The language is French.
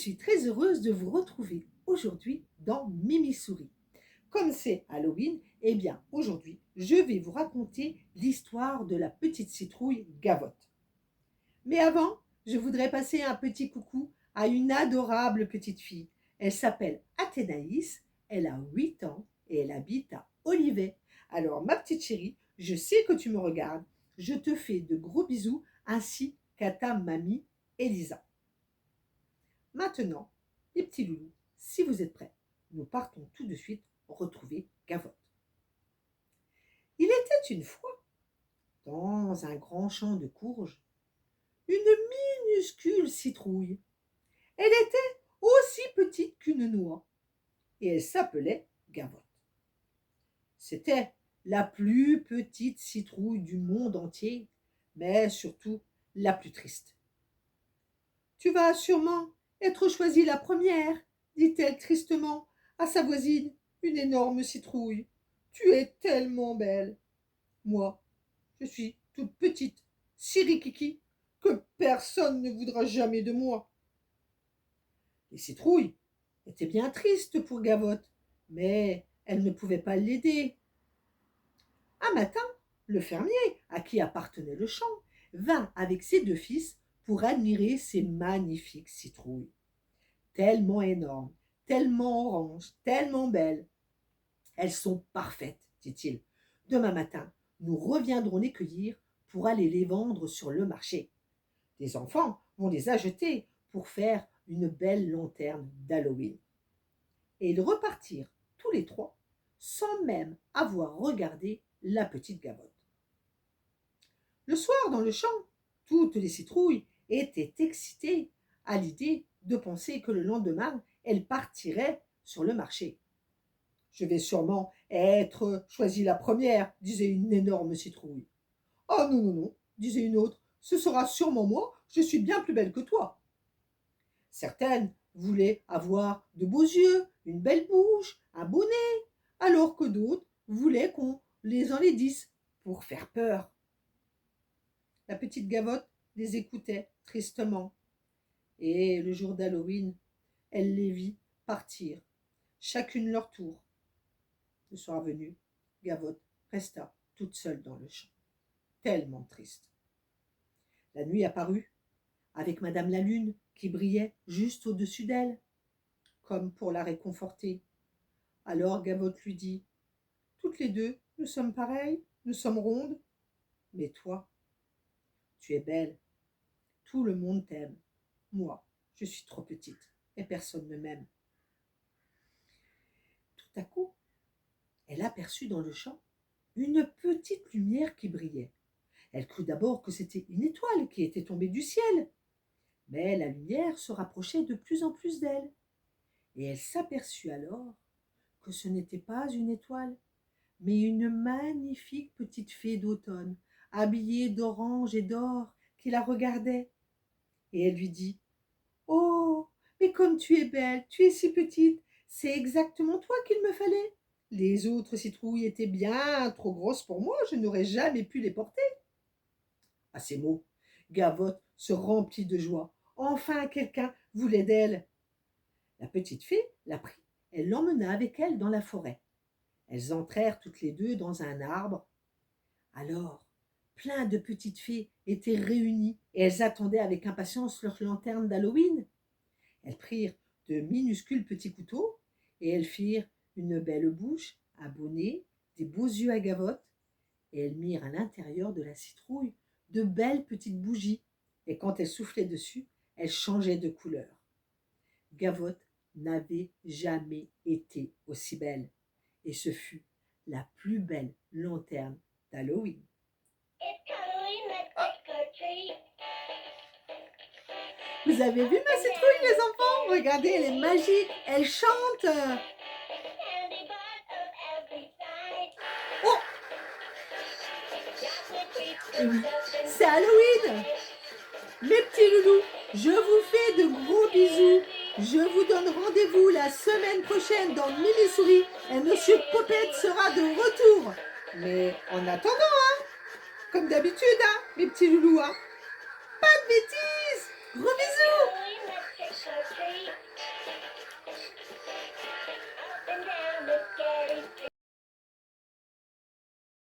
suis très heureuse de vous retrouver aujourd'hui dans Mimi Souris. Comme c'est Halloween, eh bien aujourd'hui, je vais vous raconter l'histoire de la petite citrouille Gavotte. Mais avant, je voudrais passer un petit coucou à une adorable petite fille. Elle s'appelle Athénaïs, elle a 8 ans et elle habite à Olivet. Alors ma petite chérie, je sais que tu me regardes, je te fais de gros bisous ainsi qu'à ta mamie Elisa. Maintenant, les petits loulous, si vous êtes prêts, nous partons tout de suite retrouver Gavotte. Il était une fois, dans un grand champ de courges, une minuscule citrouille. Elle était aussi petite qu'une noix et elle s'appelait Gavotte. C'était la plus petite citrouille du monde entier, mais surtout la plus triste. Tu vas sûrement être choisie la première, dit-elle tristement à sa voisine, une énorme citrouille. Tu es tellement belle. Moi, je suis toute petite, sirikiki, que personne ne voudra jamais de moi. Les citrouilles étaient bien tristes pour Gavotte, mais elles ne pouvaient pas l'aider. Un matin, le fermier, à qui appartenait le champ, vint avec ses 2 fils pour admirer ces magnifiques citrouilles. Tellement énormes, tellement oranges, tellement belles. Elles sont parfaites, dit-il. Demain matin, nous reviendrons les cueillir pour aller les vendre sur le marché. Les enfants vont les acheter pour faire une belle lanterne d'Halloween. Et ils repartirent tous les 3 sans même avoir regardé la petite Gavotte. Le soir, dans le champ, toutes les citrouilles étaient excitées à l'idée de penser que le lendemain, elles partiraient sur le marché. Je vais sûrement être choisie la première, disait une énorme citrouille. Ah non, non, non, disait une autre, ce sera sûrement moi, je suis bien plus belle que toi. Certaines voulaient avoir de beaux yeux, une belle bouche, un bonnet, alors que d'autres voulaient qu'on les enlaidisse pour faire peur. La petite Gavotte les écoutait tristement, et le jour d'Halloween, elle les vit partir, chacune leur tour. Le soir venu, Gavotte resta toute seule dans le champ, tellement triste. La nuit apparut, avec Madame la Lune qui brillait juste au-dessus d'elle, comme pour la réconforter. Alors Gavotte lui dit, « Toutes les deux, nous sommes pareilles, nous sommes rondes, mais toi, tu es belle, tout le monde t'aime. Moi, je suis trop petite et personne ne m'aime. » Tout à coup, elle aperçut dans le champ une petite lumière qui brillait. Elle crut d'abord que c'était une étoile qui était tombée du ciel, mais la lumière se rapprochait de plus en plus d'elle, et elle s'aperçut alors que ce n'était pas une étoile, mais une magnifique petite fée d'automne, habillée d'orange et d'or, qui la regardait. Et elle lui dit, « Oh, mais comme tu es belle, tu es si petite, c'est exactement toi qu'il me fallait. Les autres citrouilles étaient bien trop grosses pour moi, je n'aurais jamais pu les porter. » À ces mots, Gavotte se remplit de joie. Enfin, quelqu'un voulait d'elle. La petite fée la prit, elle l'emmena avec elle dans la forêt. Elles entrèrent toutes les deux dans un arbre. Alors, plein de petites fées étaient réunies et elles attendaient avec impatience leur lanterne d'Halloween. Elles prirent de minuscules petits couteaux et elles firent une belle bouche, un bonnet, des beaux yeux à Gavotte, et elles mirent à l'intérieur de la citrouille de belles petites bougies, et quand elles soufflaient dessus, elles changeaient de couleur. Gavotte n'avait jamais été aussi belle, et ce fut la plus belle lanterne d'Halloween. Vous avez vu ma citrouille, les enfants? Regardez, elle est magique, elle chante. Oh, et oui, c'est Halloween. Mes petits loulous, je vous fais de gros bisous. Je vous donne rendez-vous la semaine prochaine dans Mimi Souris et Monsieur Popette sera de retour. Mais en attendant, comme d'habitude, mes petits loulous, pas de bêtises.